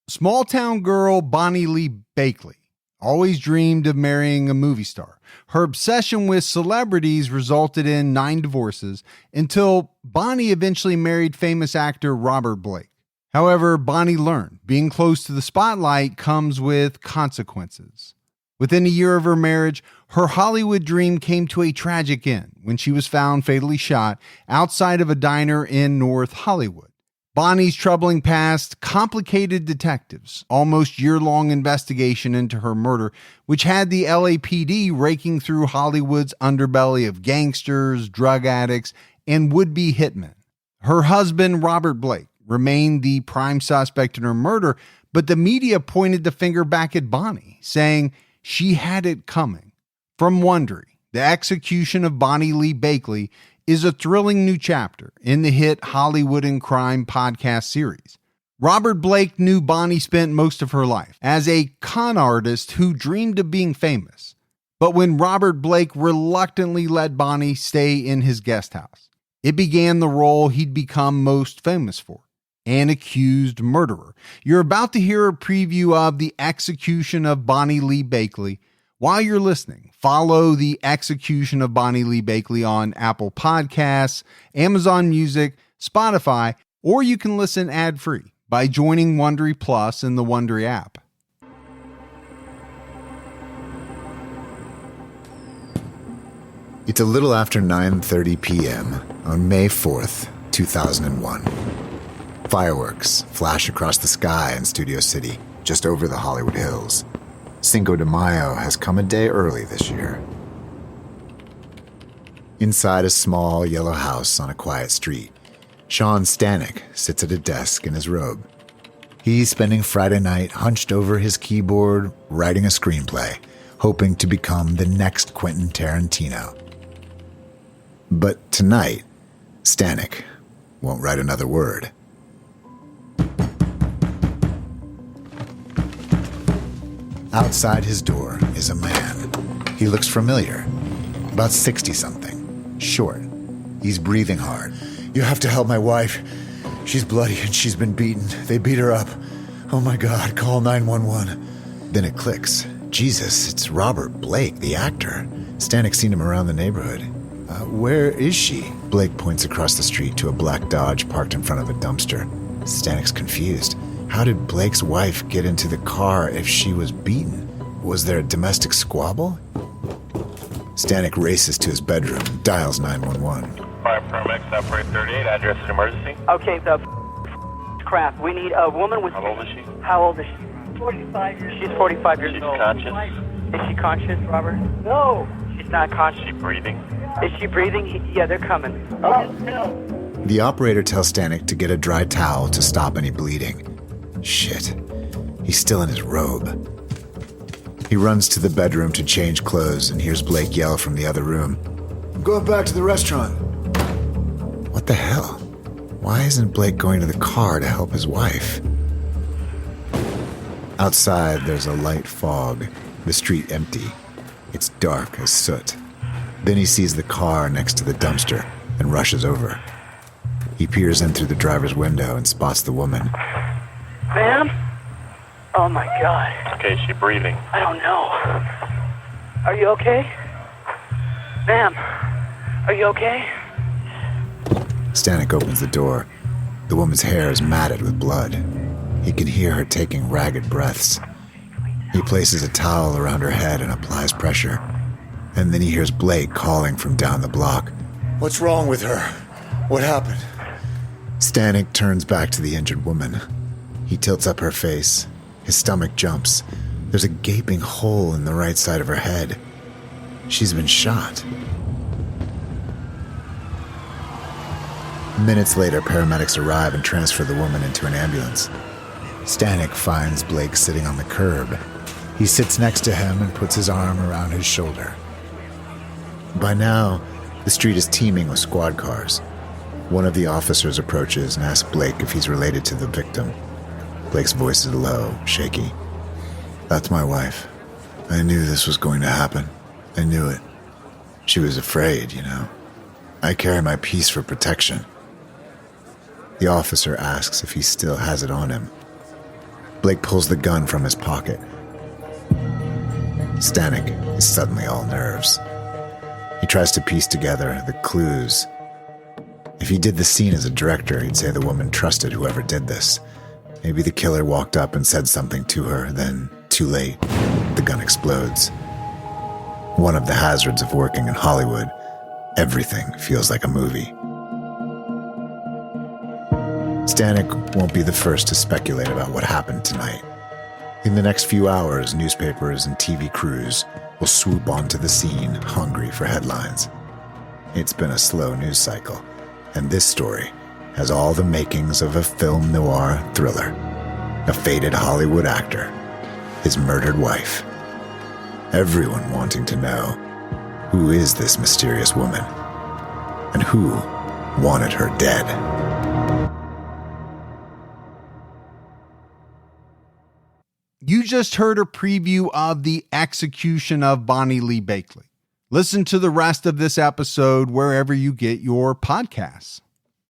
Small-town girl Bonny Lee Bakley always dreamed of marrying a movie star. Her obsession with celebrities resulted in 9 divorces until Bonny eventually married famous actor Robert Blake. However, Bonny learned being close to the spotlight comes with consequences. Within a year of her marriage, her Hollywood dream came to a tragic end when she was found fatally shot outside of a diner in North Hollywood. Bonny's troubling past complicated detectives' almost year-long investigation into her murder, which had the LAPD raking through Hollywood's underbelly of gangsters, drug addicts, and would-be hitmen. Her husband, Robert Blake, remained the prime suspect in her murder, but the media pointed the finger back at Bonny, saying she had it coming. From Wondery, The Execution of Bonny Lee Bakley is a thrilling new chapter in the hit Hollywood and Crime podcast series. Robert Blake knew Bonny spent most of her life as a con artist who dreamed of being famous. But when Robert Blake reluctantly let Bonny stay in his guest house, it began the role he'd become most famous for, an accused murderer. You're about to hear a preview of The Execution of Bonny Lee Bakley. While you're listening, follow The Execution of Bonny Lee Bakley on Apple Podcasts, Amazon Music, Spotify, or you can listen ad-free by joining Wondery Plus in the Wondery app. It's a little after 9:30 p.m. on May 4th, 2001. Fireworks flash across the sky in Studio City, just over the Hollywood Hills. Cinco de Mayo has come a day early this year. Inside a small yellow house on a quiet street, Sean Stanek sits at a desk in his robe. He's spending Friday night hunched over his keyboard, writing a screenplay, hoping to become the next Quentin Tarantino. But tonight, Stanek won't write another word. Outside his door is a man. He looks familiar. About 60-something. Short. He's breathing hard. You have to help my wife. She's bloody and she's been beaten. They beat her up. Oh my God, call 911. Then it clicks. Jesus, it's Robert Blake, the actor. Stanek's seen him around the neighborhood. Where is she? Blake points across the street to a black Dodge parked in front of a dumpster. Stanek's confused. How did Blake's wife get into the car if she was beaten? Was there a domestic squabble? Stanek races to his bedroom, dials 911. Fire paramedics, operate 38, address is emergency. Okay, the crap. We need a woman with... How old is she? How old is she? 45 years old. She's 45 years She's old. conscious. Is she conscious, Robert? No. She's not conscious. Is she breathing? Is she breathing? Yeah, they're coming. Oh, no. The operator tells Stanek to get a dry towel to stop any bleeding. Shit. He's still in his robe. He runs to the bedroom to change clothes and hears Blake yell from the other room. I'm going back to the restaurant. What the hell? Why isn't Blake going to the car to help his wife? Outside, there's a light fog. The street empty. It's dark as soot. Then he sees the car next to the dumpster and rushes over. He peers in through the driver's window and spots the woman. Ma'am? Oh my God. Okay, is she breathing? I don't know. Are you okay? Ma'am, are you okay? Stanek opens the door. The woman's hair is matted with blood. He can hear her taking ragged breaths. He places a towel around her head and applies pressure. And then he hears Blake calling from down the block. What's wrong with her? What happened? Stanek turns back to the injured woman. He tilts up her face. His stomach jumps. There's a gaping hole in the right side of her head. She's been shot. Minutes later, paramedics arrive and transfer the woman into an ambulance. Stanek finds Blake sitting on the curb. He sits next to him and puts his arm around his shoulder. By now, the street is teeming with squad cars. One of the officers approaches and asks Blake if he's related to the victim. Blake's voice is low, shaky. That's my wife. I knew this was going to happen. I knew it. She was afraid, you know. I carry my piece for protection. The officer asks if he still has it on him. Blake pulls the gun from his pocket. Stanek is suddenly all nerves. He tries to piece together the clues. If he did the scene as a director, he'd say the woman trusted whoever did this. Maybe the killer walked up and said something to her, then, too late, the gun explodes. One of the hazards of working in Hollywood, everything feels like a movie. Stanek won't be the first to speculate about what happened tonight. In the next few hours, newspapers and TV crews will swoop onto the scene, hungry for headlines. It's been a slow news cycle, and this story has all the makings of a film noir thriller. A faded Hollywood actor, his murdered wife. Everyone wanting to know, who is this mysterious woman? And who wanted her dead? You just heard a preview of The Execution of Bonny Lee Bakley. Listen to the rest of this episode wherever you get your podcasts.